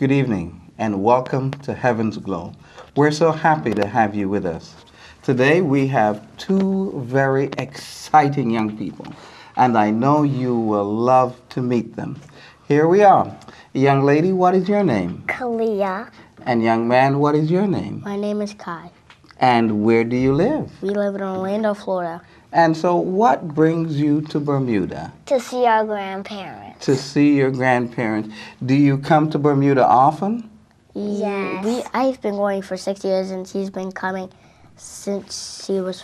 Good evening and welcome to Heaven's Glow. We're so happy to have you with us. Today we have two very exciting young people, and I know you will love to meet them. Here we are. Young lady, what is your name? Kaliya. And young man, what is your name? My name is Kai. And where do you live? We live in Orlando, Florida. And so what brings you to Bermuda? To see our grandparents. To see your grandparents. Do you come to Bermuda often? Yes. I've been going for 6 years, and she's been coming since she was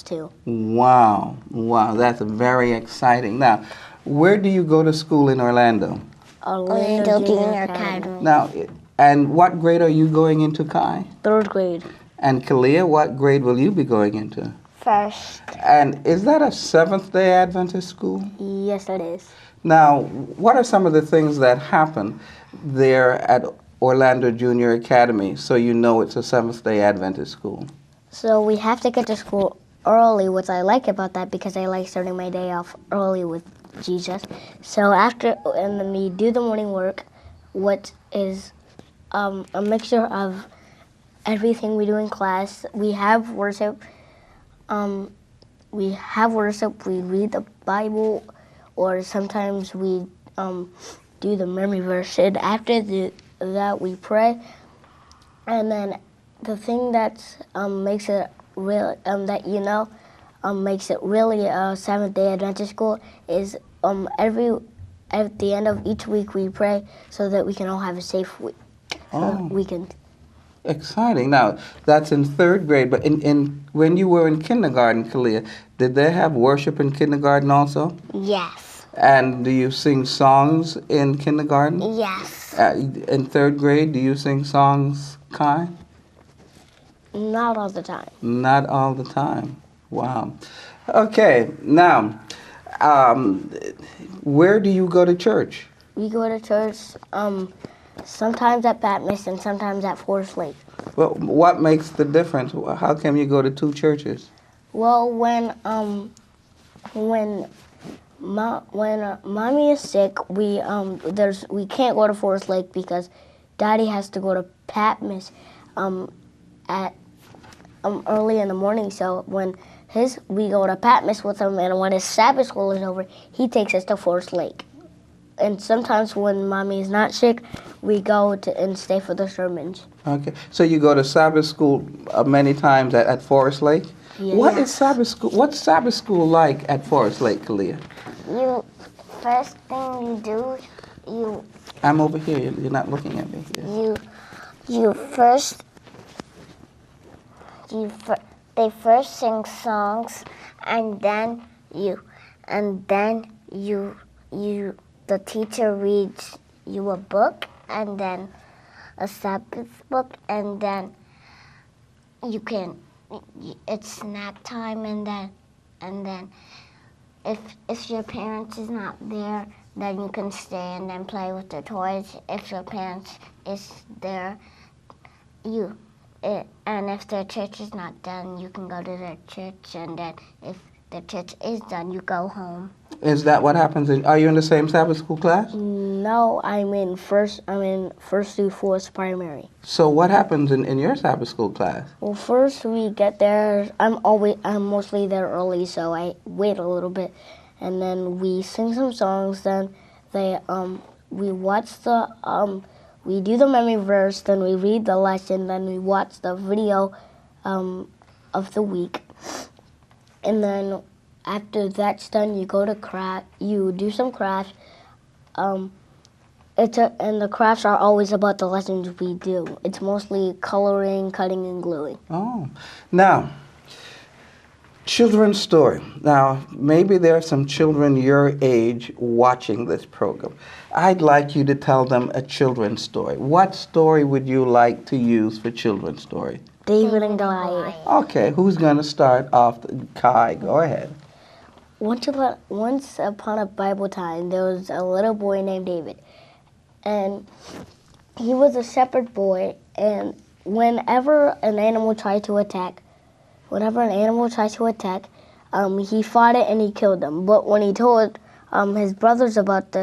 2. Wow, that's very exciting. Now, where do you go to school in Orlando? Orlando Junior Academy. Now, and what grade are you going into, Kai? 3rd grade. And Kaliya, what grade will you be going into? 1st. And is that a Seventh-day Adventist school? Yes, it is. Now, what are some of the things that happen there at Orlando Junior Academy so you know it's a Seventh-day Adventist school? So we have to get to school early, which I like about that because I like starting my day off early with Jesus. So and then we do the morning work, which is a mixture of everything we do in class. We have worship. We read the Bible, or sometimes we do the memory verse. And after that, we pray. And then the thing that makes it really makes it really a Seventh-day Adventist school is at the end of each week we pray so that we can all have a safe weekend. Exciting. Now, that's in 3rd grade, but when you were in kindergarten, Kaliya, did they have worship in kindergarten also? Yes. And do you sing songs in kindergarten? Yes. In 3rd grade, do you sing songs, Kai? Not all the time. Not all the time. Wow. Okay, now, where do you go to church? We go to church sometimes at Baptist and sometimes at Forest Lake. Well, what makes the difference? How come you go to two churches? Well, when Mommy is sick, we can't go to Forest Lake because Daddy has to go to Patmos at early in the morning. So we go to Patmos with him, and when his Sabbath school is over, he takes us to Forest Lake. And sometimes when Mommy is not sick, we go and stay for the sermons. Okay, so you go to Sabbath school many times at Forest Lake? Yes. What's Sabbath school like at Forest Lake, Kaliya? First thing you do, I'm over here. You're not looking at me. They first sing songs, and then the teacher reads you a book, and then a Sabbath book, and then it's snack time, and then if your parents is not there, then you can stay and then play with the toys. If your parents is there, and if their church is not done, you can go to their church, and then if the church is done, you go home. Is that what happens? Are you in the same Sabbath school class? No, I'm in first through 4th primary. So what happens in your Sabbath school class? Well, first we get there. I'm mostly there early, so I wait a little bit, and then we sing some songs. Then we watch we do the memory verse. Then we read the lesson. Then we watch the video of the week, and then after that's done, you go to craft. You do some crafts. And the crafts are always about the lessons we do. It's mostly coloring, cutting, and gluing. Oh, now, children's story. Now, maybe there are some children your age watching this program. I'd like you to tell them a children's story. What story would you like to use for children's story? David and Goliath. Okay, who's going to start off? Kai, go ahead. Once upon a Bible time, there was a little boy named David. And he was a shepherd boy, and whenever an animal tried to attack, he fought it and he killed them. But when he told his brothers about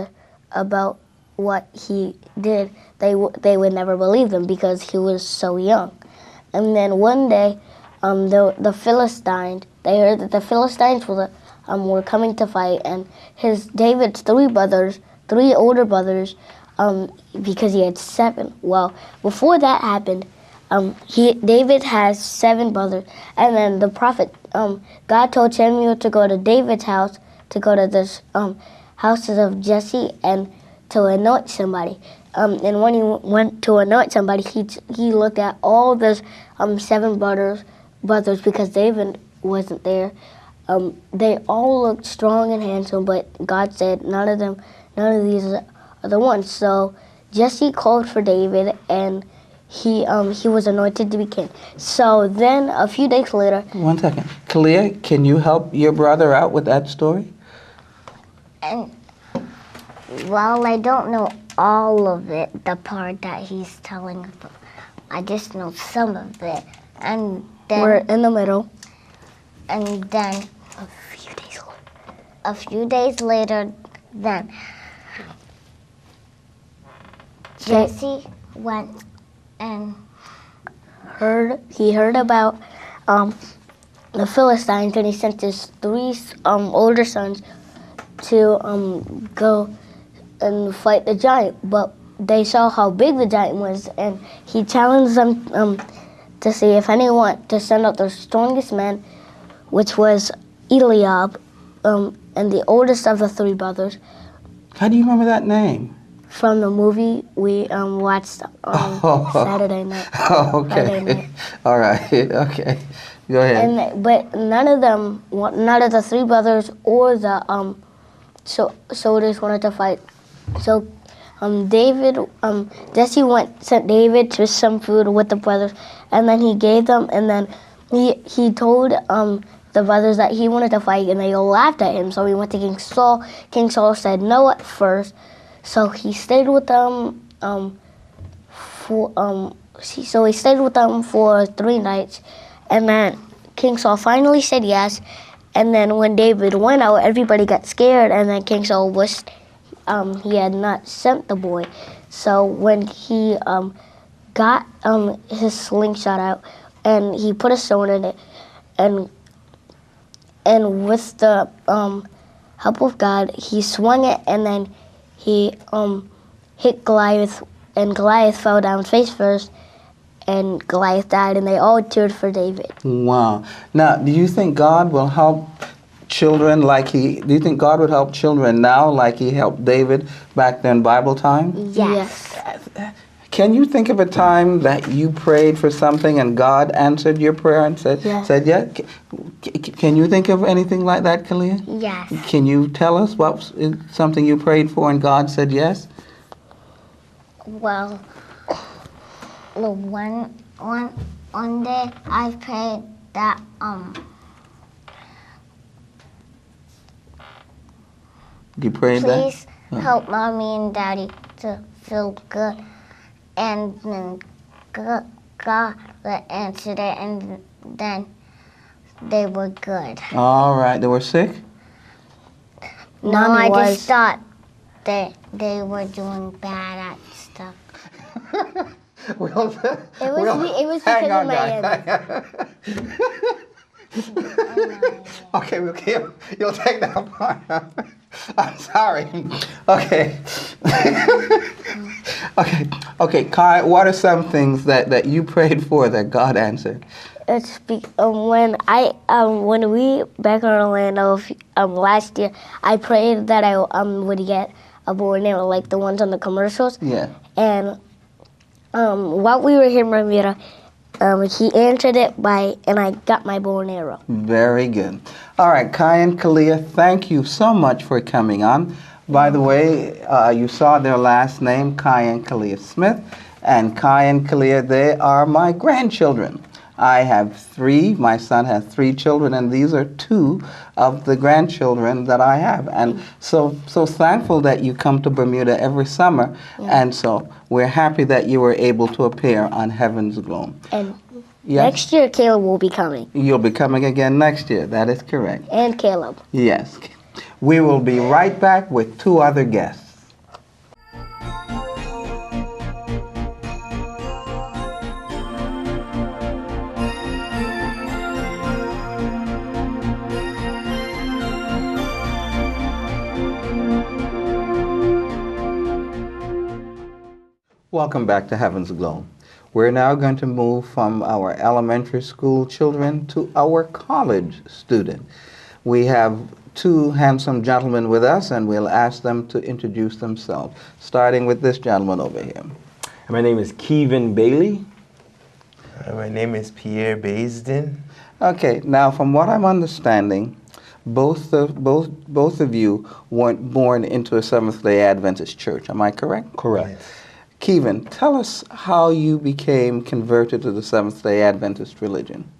about what he did, they would never believe him because he was so young. And then one day, the Philistines, they heard that the Philistines were coming to fight, and David's three older brothers, because he had 7. Well, before that happened, David has 7 brothers, and then the prophet, God told Samuel to go to David's house, to go to the houses of Jesse, and to anoint somebody. And when he went to anoint somebody, he looked at all those 7 brothers because David wasn't there. They all looked strong and handsome, but God said none of these are the ones. So Jesse called for David, and he was anointed to be king. So then a few days later. One second. Kaliya, can you help your brother out with that story? And, well, I don't know all of it, the part that he's telling. I just know some of it. And then We're in the middle. And then a few days later, then Jesse went and he heard about the Philistines, and he sent his 3 older sons to go and fight the giant. But they saw how big the giant was, and he challenged them to see if anyone to send out their strongest man, which was Eliab, and the oldest of the 3 brothers. How do you remember that name? From the movie we watched on Saturday night. Oh, okay. Saturday night. All right. Okay. Go ahead. But none of the 3 brothers or the soldiers wanted to fight. So Jesse sent David to some food with the brothers, and then he gave them, and then he told the brothers that he wanted to fight, and they all laughed at him. So he went to King Saul. King Saul said no at first, so he stayed with them for 3 nights, and then King Saul finally said yes. And then when David went out, everybody got scared, and then King Saul he had not sent the boy. So when he got his slingshot out, and he put a stone in it, and with the help of God, he swung it, and then he hit Goliath, and Goliath fell down face first, and Goliath died, and they all cheered for David. Wow. Now, do you think God will help children do you think God would help children now like he helped David back then Bible time? yes. Can you think of a time that you prayed for something and God answered your prayer and said yes? Can you think of anything like that, Kaliya? Yes. Can you tell us what something you prayed for and God said yes? Well, one day I prayed that You prayed please that? help Mommy and Daddy to feel good, and then God answered it, and then they were good. All right. They were sick? No, I just thought they were doing bad at stuff. It was because of my Okay, you'll take that part. I'm sorry. Okay. Okay, Kai, what are some things that you prayed for that God answered? When we back in Orlando last year, I prayed that I would get a bow and arrow like the ones on the commercials. Yeah. And while we were here in Bermuda, he answered it and I got my bow and arrow. Very good. All right, Kai and Kaliya, thank you so much for coming on. By the way, you saw their last name, Kai and Kaliya Smith. And Kai and Kaliya, they are my grandchildren. I have 3. My son has 3 children, and these are 2 of the grandchildren that I have. And so thankful that you come to Bermuda every summer. Yeah. And so we're happy that you were able to appear on Heaven's Glow. And next year, Caleb will be coming. You'll be coming again next year. That is correct. And Caleb. Yes. We will be right back with 2 other guests. Welcome back to Heaven's Glow. We're now going to move from our elementary school children to our college student. We have two handsome gentlemen with us, and we'll ask them to introduce themselves, starting with this gentleman over here. My name is Keeivin Bailey. My name is Pierre Basden. Okay, now from what I'm understanding, both of you weren't born into a Seventh-day Adventist church. Am I correct? Correct. Yes. Keevan, tell us how you became converted to the Seventh-day Adventist religion.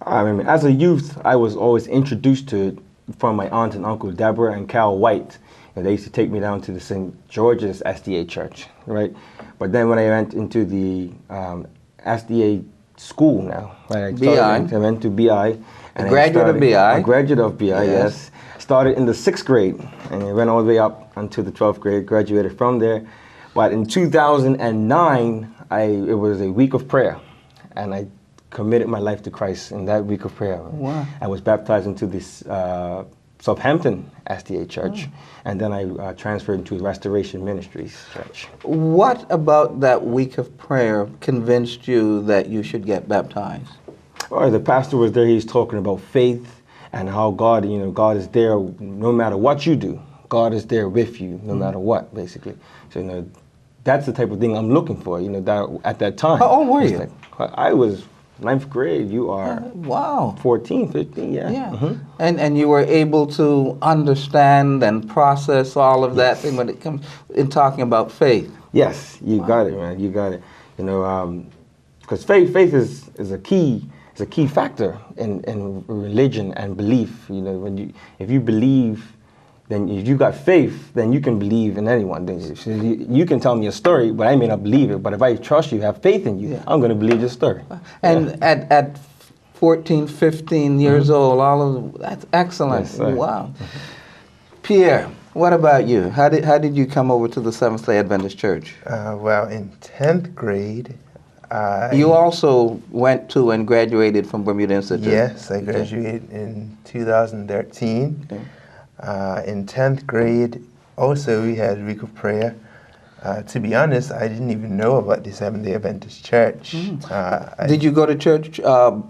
I mean, as a youth, I was always introduced to it from my aunt and uncle, Deborah and Cal White. And they used to take me down to the St. George's SDA church, right? But then when I went into the SDA school now, right? I went to BI. And A graduate of BI? A graduate of BI, yes. Started in the 6th grade, and I went all the way up until the 12th grade, graduated from there. But in 2009, it was a week of prayer, and I committed my life to Christ in that week of prayer. Wow. I was baptized into this Southampton SDA church, and then I transferred into Restoration Ministries church. What about that week of prayer convinced you that you should get baptized? Well, the pastor was there. He's talking about faith and how God, God is there no matter what you do. God is there with you no matter what, basically. So, that's the type of thing I'm looking for, that at that time. How old were you? I was 9th grade. You are Wow. 14, 15, yeah. Yeah. Mhm. And you were able to understand and process all of that thing when it comes in talking about faith. Yes, you got it, man. You got it. Because faith is a key factor in religion and belief. If you believe, then if you got faith, then you can believe in anyone. So you can tell me a story, but I may not believe it. But if I trust you, have faith in you, I'm going to believe your story. And at 14, 15 years old, all of that's excellent. Yes, sir. Wow. Pierre, what about you? How did you come over to the Seventh-day Adventist Church? Well, in 10th grade, You also went to and graduated from Bermuda Institute. Yes, I graduated in 2013. Okay. In 10th grade, also we had a week of prayer. To be honest, I didn't even know about the Seventh-day Adventist Church. Did you go to church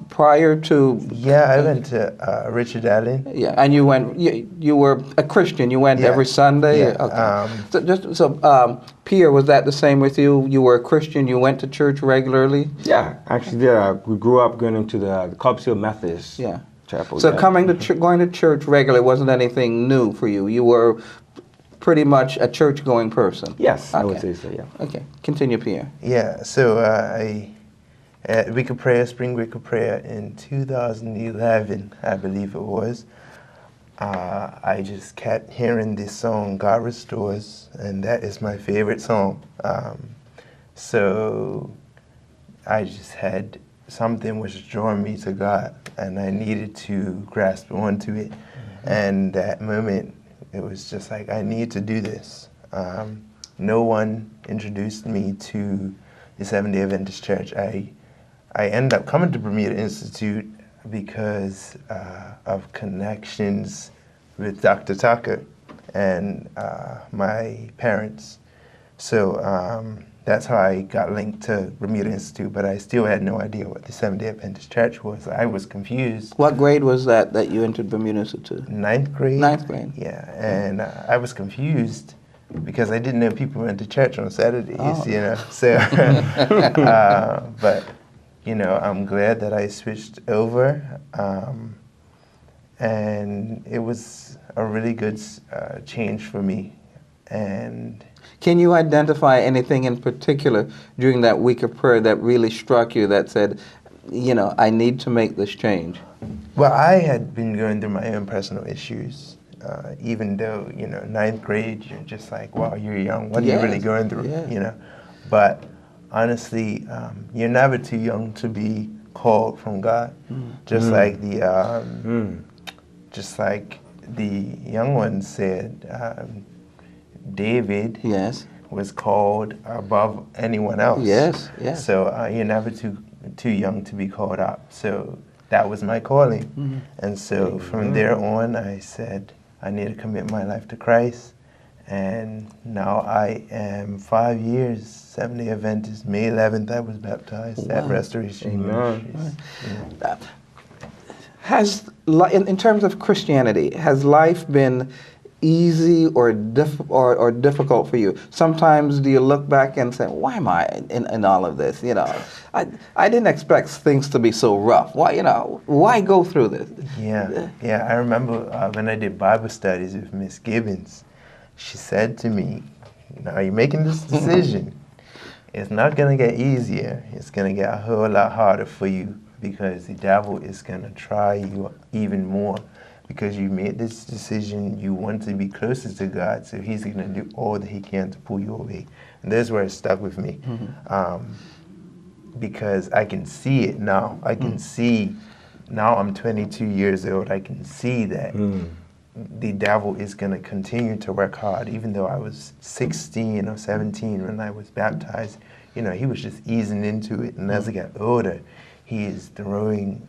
prior to? Yeah, I went to Richard Allen. Yeah, and you went. You were a Christian. You went Yeah. every Sunday. Yeah, Okay. Pierre, was that the same with you? You were a Christian. You went to church regularly. Yeah, actually, we grew up going into the Cobbs Hill Methodist Yeah. chapel. So yeah. going to church regularly wasn't anything new for you. You were pretty much a church-going person. Yes, I would Okay. say so, yeah. Okay, continue, Pierre. Yeah, so I at week of prayer, spring week of prayer in 2011, I believe it was. I just kept hearing this song, God Restores, and that is my favorite song. So I just had something was drawing me to God, and I needed to grasp onto it. And that moment, it was just like, I need to do this. No one introduced me to the Seventh-day Adventist Church. I ended up coming to Bermuda Institute because of connections with Dr. Tucker and my parents. So that's how I got linked to Bermuda Institute, but I still had no idea what the Seventh-day Adventist Church was. I was confused. What grade was that you entered Bermuda Institute? 9th grade. 9th grade. Yeah, and I was confused because I didn't know people went to church on Saturdays, So, but, I'm glad that I switched over, and it was a really good change for me. And can you identify anything in particular during that week of prayer that really struck you that said, I need to make this change? Well, I had been going through my own personal issues, even though, 9th grade, you're just like, wow, you're young. What are you really going through, Yeah. But honestly, you're never too young to be called from God. Just like the young one said, David was called above anyone else. Yes. So you're never too young to be called up. So that was my calling. And so from there on, I said, I need to commit my life to Christ. And now I am 5 years, Seventh-day Adventist. May 11th, I was baptized at Restoration Ministries. Yeah. In terms of Christianity, has life been easy or difficult for you? Sometimes do you look back and say, why am I in all of this? You know, I didn't expect things to be so rough. Why go through this? Yeah. I remember when I did Bible studies with Miss Gibbons, she said to me, now you're making this decision. It's not going to get easier. It's going to get a whole lot harder for you, because the devil is going to try you even more, because you made this decision. You want to be closer to God, so he's going to do all that he can to pull you away. And that's where it stuck with me, because I can see it now. I can see, now I'm 22 years old, I can see that the devil is going to continue to work hard. Even though I was 16 or 17 when I was baptized, you know, he was just easing into it. And as I got older, he is throwing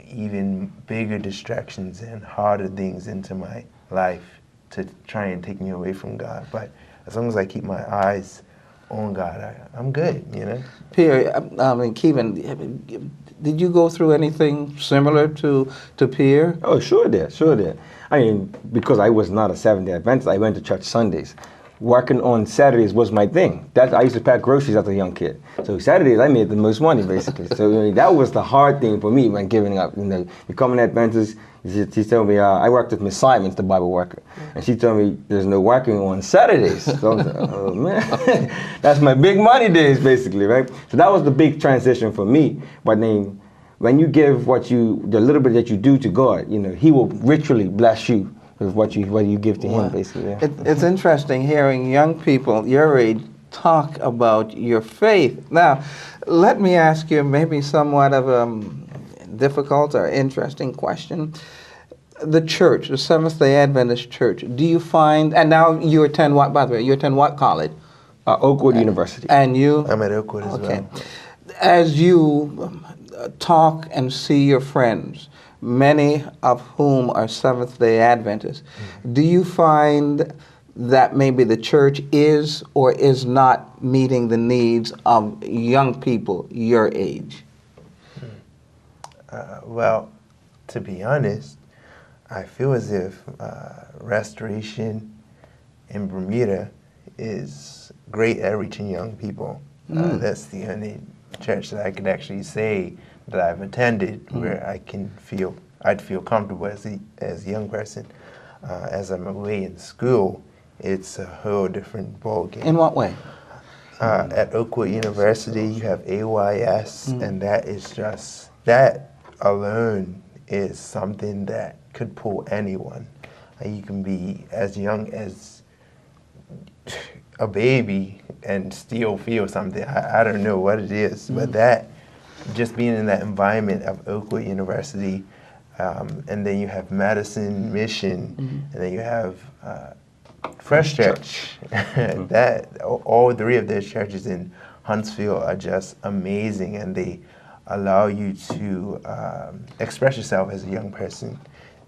even bigger distractions and harder things into my life to try and take me away from God. But as long as I keep my eyes on God, I'm good, you know? Pierre, Keevan, did you go through anything similar to Pierre? Oh, sure did. I mean, because I was not a Seventh-day Adventist, I went to church Sundays. Working on Saturdays was my thing. I used to pack groceries as a young kid. So Saturdays, I made the most money, basically. So I mean, that was the hard thing for me when giving up. You know, becoming an Adventist, she told me, I worked with Miss Simons, the Bible worker. And she told me, there's no working on Saturdays. So I was like, oh, man. That's my big money days, basically, right? So that was the big transition for me. But then, when you give the little bit that you do to God, you know, he will ritually bless you with what you give to him, basically. Yeah. It's interesting hearing young people your age talk about your faith. Now, let me ask you maybe somewhat of a difficult or interesting question. The church, the Seventh-day Adventist Church, do you find, and now you attend what, by the way, you attend what college? Oakwood University. And you? I'm at Oakwood as well. As you talk and see your friends, many of whom are Seventh-day Adventists, do you find that maybe the church is or is not meeting the needs of young people your age? Well, to be honest, I feel as if Restoration in Bermuda is great at reaching young people. That's the only church that I could actually say that I've attended where I'd feel comfortable as a young person. As I'm away in school, it's a whole different ballgame. In what way? At Oakwood University, you have AYS, and that alone is something that could pull anyone. You can be as young as a baby and still feel something. I don't know what it is, but that, just being in that environment of Oakwood University, and then you have Madison Mission, and then you have Fresh Church. That all three of those churches in Huntsville are just amazing, and they allow you to express yourself as a young person.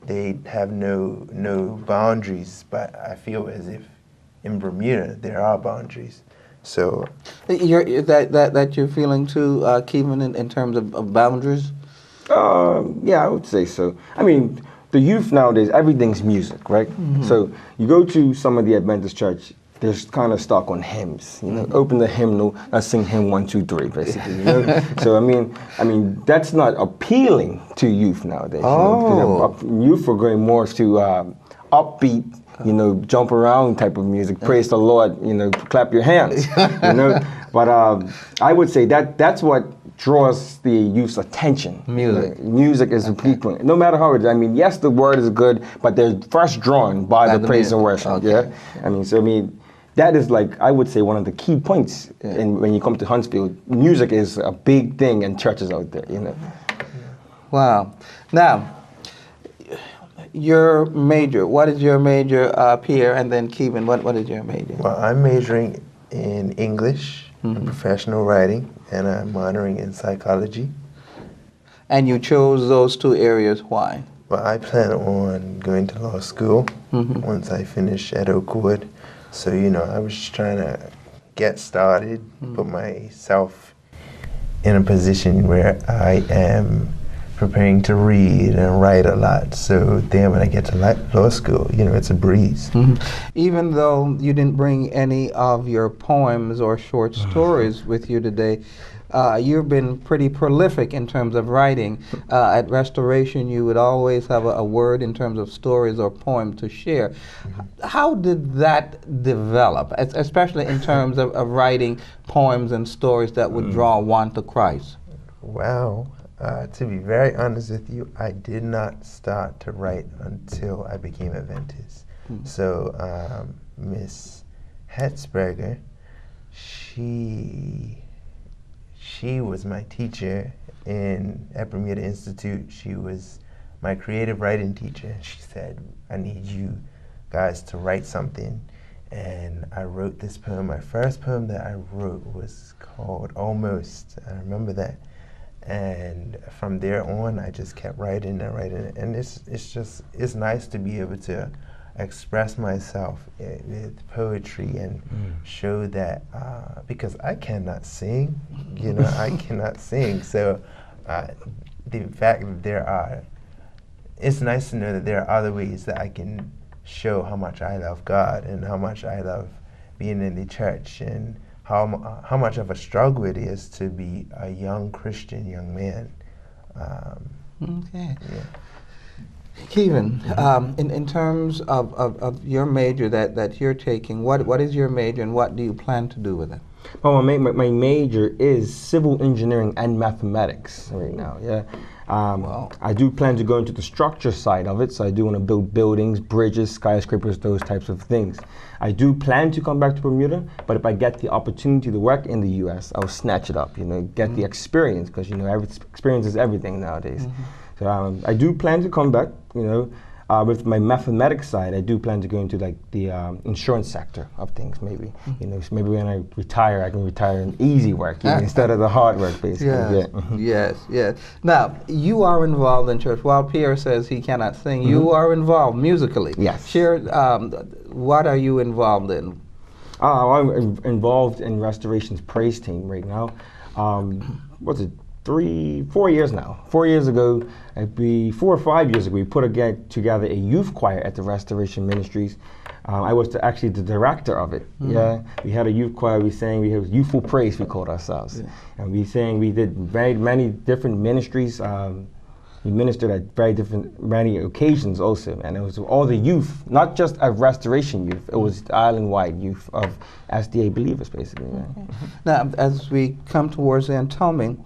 They have no boundaries, but I feel as if in Bermuda there are boundaries. So that you're feeling too, Keevan, in terms of boundaries? Yeah, I would say so. I mean, the youth nowadays, everything's music, right? So you go to some of the Adventist church, they're kind of stuck on hymns. You know, open the hymnal, let's sing hymn 1, 2, 3, basically. You know? So I mean, that's not appealing to youth nowadays. Oh. You know, youth are going more to upbeat, you know, jump around type of music. Praise the Lord, you know, clap your hands. You know, but I would say that's what draws the youth's attention. Music is a key point. No matter how it is. I mean, yes, the word is good, but they're first drawn by the praise and worship. Yeah. I mean, that is, like, I would say, one of the key points. And when you come to Huntsville, music is a big thing in churches out there. You know. Wow. Now, your major. What is your major, Pierre, and then Keevan? What is your major? Well, I'm majoring in English, and professional writing, and I'm minoring in psychology. And you chose those two areas. Why? Well, I plan on going to law school once I finish at Oakwood. So, I was just trying to get started, put myself in a position where I am preparing to read and write a lot. So then when I get to law school, it's a breeze. Even though you didn't bring any of your poems or short stories with you today, you've been pretty prolific in terms of writing. At Restoration, you would always have a word in terms of stories or poems to share. How did that develop, especially in terms of writing poems and stories that would draw one to Christ? Well, to be very honest with you, I did not start to write until I became a Adventist. So Miss Hetzberger, she was my teacher at Bermuda Institute. She was my creative writing teacher. She said, I need you guys to write something. And I wrote this poem. My first poem that I wrote was called Almost. I remember that. And from there on, I just kept writing and writing. And it's nice to be able to express myself with poetry and show that, because I cannot sing, I cannot sing. So the fact that it's nice to know that there are other ways that I can show how much I love God and how much I love being in the church and how much of a struggle it is to be a young Christian young man. Okay. Yeah. Keevan, in terms of your major that you're taking, what is your major and what do you plan to do with it? Well, my major is civil engineering and mathematics right now. Yeah. Wow. I do plan to go into the structure side of it, so I do want to build buildings, bridges, skyscrapers, those types of things. I do plan to come back to Bermuda, but if I get the opportunity to work in the U.S., I'll snatch it up, get the experience, because, experience is everything nowadays. So I do plan to come back, with my mathematics side, I do plan to go into like the insurance sector of things, maybe. So maybe when I retire, I can retire in easy work instead of the hard work, basically. Yes. Now, you are involved in church. While Pierre says he cannot sing, you are involved musically. Yes. Share, what are you involved in? I'm involved in Restoration's praise team right now. What's it? 4 years now. 4 years ago, 4 or 5 years ago, we put together a youth choir at the Restoration Ministries. I was actually the director of it. Yeah, we had a youth choir. We had youthful praise. We called ourselves, and we did many different ministries. We ministered at many occasions also, and it was all the youth, not just a Restoration youth. It was island-wide youth of SDA believers, basically. Yeah. Now, as we come towards the end, tell me,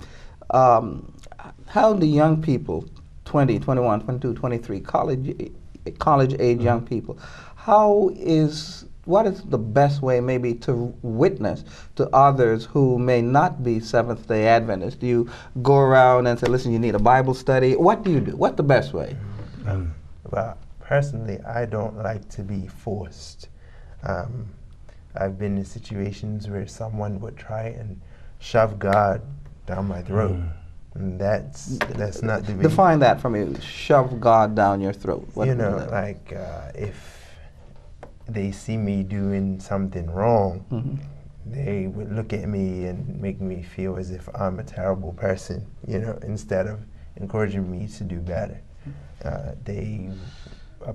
how do young people, 20, 21, 22, 23, college age young people, what is the best way maybe to witness to others who may not be Seventh-day Adventists? Do you go around and say, listen, you need a Bible study? What do you do? What's the best way? Well, personally, I don't like to be forced. I've been in situations where someone would try and shove God down my throat. And that's not the way. Define that for me. Shove God down your throat. If they see me doing something wrong, they would look at me and make me feel as if I'm a terrible person, instead of encouraging me to do better. A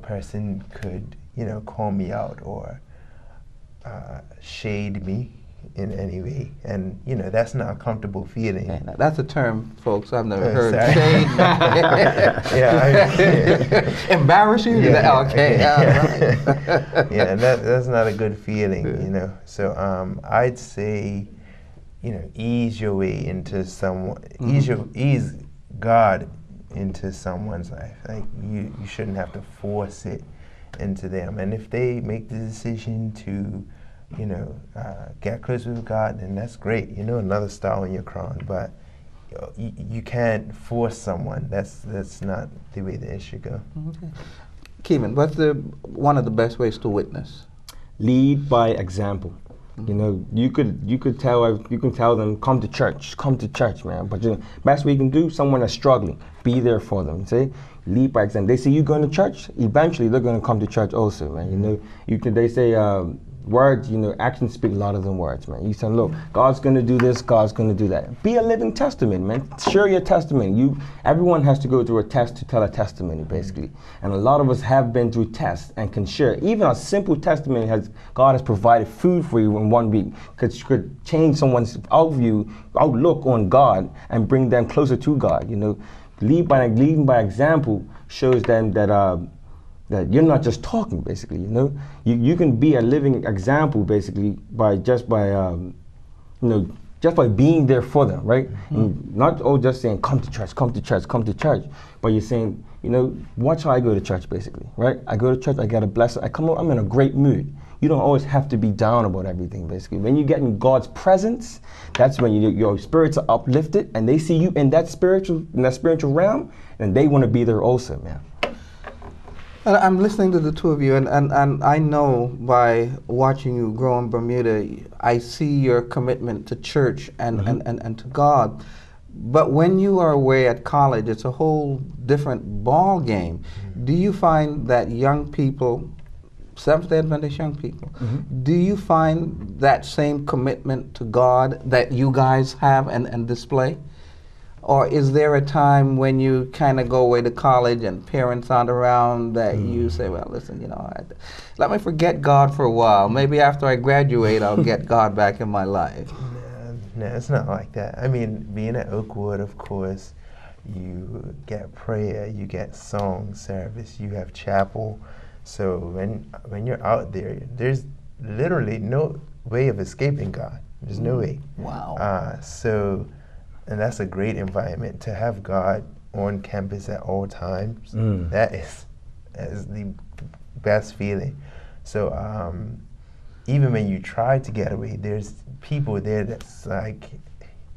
person could, call me out or shade me in any way, and that's not a comfortable feeling. Yeah, that's a term, folks, I've never heard. Embarrass you? Okay. Yeah, that's not a good feeling, So I'd say, ease your way into someone, ease God into someone's life. Like you shouldn't have to force it into them. And if they make the decision to get close with God, then that's great. Another star on your crown. But you can't force someone. That's not the way that it should go. Okay. Keevan, what's one of the best ways to witness? Lead by example. You can tell them, come to church, man. But the best way you can do, someone that's struggling, be there for them. See, lead by example. They see you going to church, eventually they're going to come to church also, man. You know, they say words, you know, actions speak louder than words, man. You say, look, God's going to do this, God's going to do that. Be a living testament, man. Share your testimony. Everyone has to go through a test to tell a testimony, basically. And a lot of us have been through tests and can share. Even a simple testimony God has provided food for you in 1 week. Could change someone's outlook on God and bring them closer to God. You know, leading by example shows them that you're not just talking, basically, you know. You can be a living example, basically, just by being there for them, right? And not just saying, come to church, come to church, come to church, but you're saying, you know, watch how I go to church, basically, right? I go to church, I get a blessing, I'm in a great mood. You don't always have to be down about everything, basically. When you get in God's presence, that's when your spirits are uplifted, and they see you in that spiritual realm, and they want to be there also, man. I'm listening to the two of you, and I know by watching you grow in Bermuda, I see your commitment to church and to God. But when you are away at college, it's a whole different ball game. Do you find that young people, Seventh-day Adventist young people, do you find that same commitment to God that you guys have and display? Or is there a time when you kind of go away to college and parents aren't around that you say, well, listen, you know, let me forget God for a while. Maybe after I graduate, I'll get God back in my life. No, it's not like that. I mean, being at Oakwood, of course, you get prayer, you get song service, you have chapel. So when you're out there, there's literally no way of escaping God. There's no way. Wow. And that's a great environment to have God on campus at all times. That is the best feeling. So even when you try to get away, there's people there that's like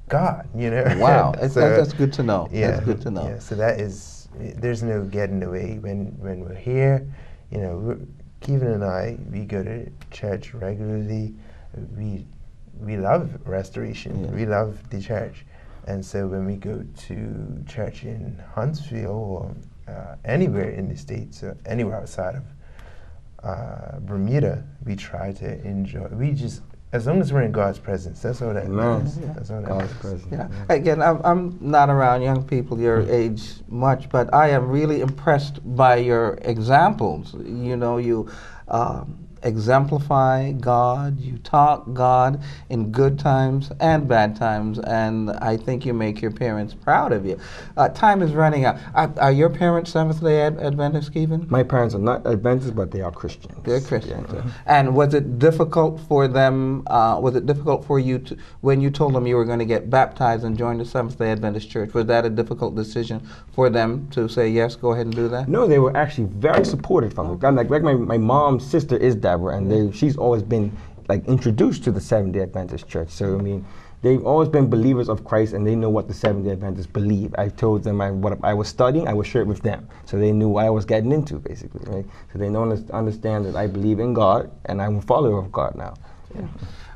God, you know. Wow, that's good to know. Yeah, that's good to know. Yeah, so there's no getting away when we're here. You know, Keevan and I, we go to church regularly. We love restoration. Yeah. We love the church. And so when we go to church in Huntsville or anywhere in the States, or anywhere outside of Bermuda, we try to enjoy. As long as we're in God's presence, that's all that matters. Yeah. That's all that God's matters. presence. Yeah. Again, I'm not around young people your age much, but I am really impressed by your examples. You know, you exemplify God, you talk God in good times and bad times, and I think you make your parents proud of you. Time is running out. Are your parents Seventh-day Adventists, Keevan? My parents are not Adventists, but they are Christians. They're Christians. Yeah. And was it difficult for them, was it difficult for you to, when you told them you were going to get baptized and join the Seventh-day Adventist Church, was that a difficult decision for them to say, yes, go ahead and do that? No, they were actually very supportive from it. Like my mom's sister is Deborah, and she's always been like introduced to the Seventh-day Adventist Church. So I mean, they've always been believers of Christ, and they know what the Seventh-day Adventists believe. I told them what I was studying, I would share it with them, so they knew what I was getting into, basically, right? So they understand that I believe in God, and I'm a follower of God now. Yeah.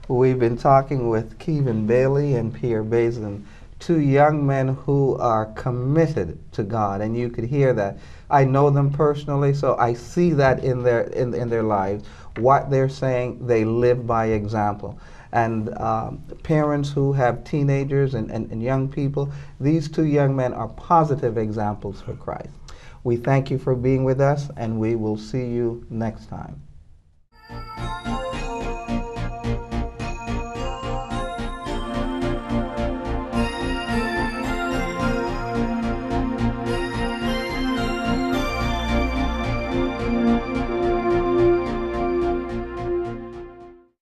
We've been talking with Keeivin Bailey and Pierre Basden, two young men who are committed to God, and you could hear that. I know them personally, so I see that in their lives. What they're saying, they live by example. And parents who have teenagers and young people, these two young men are positive examples for Christ. We thank you for being with us, and we will see you next time.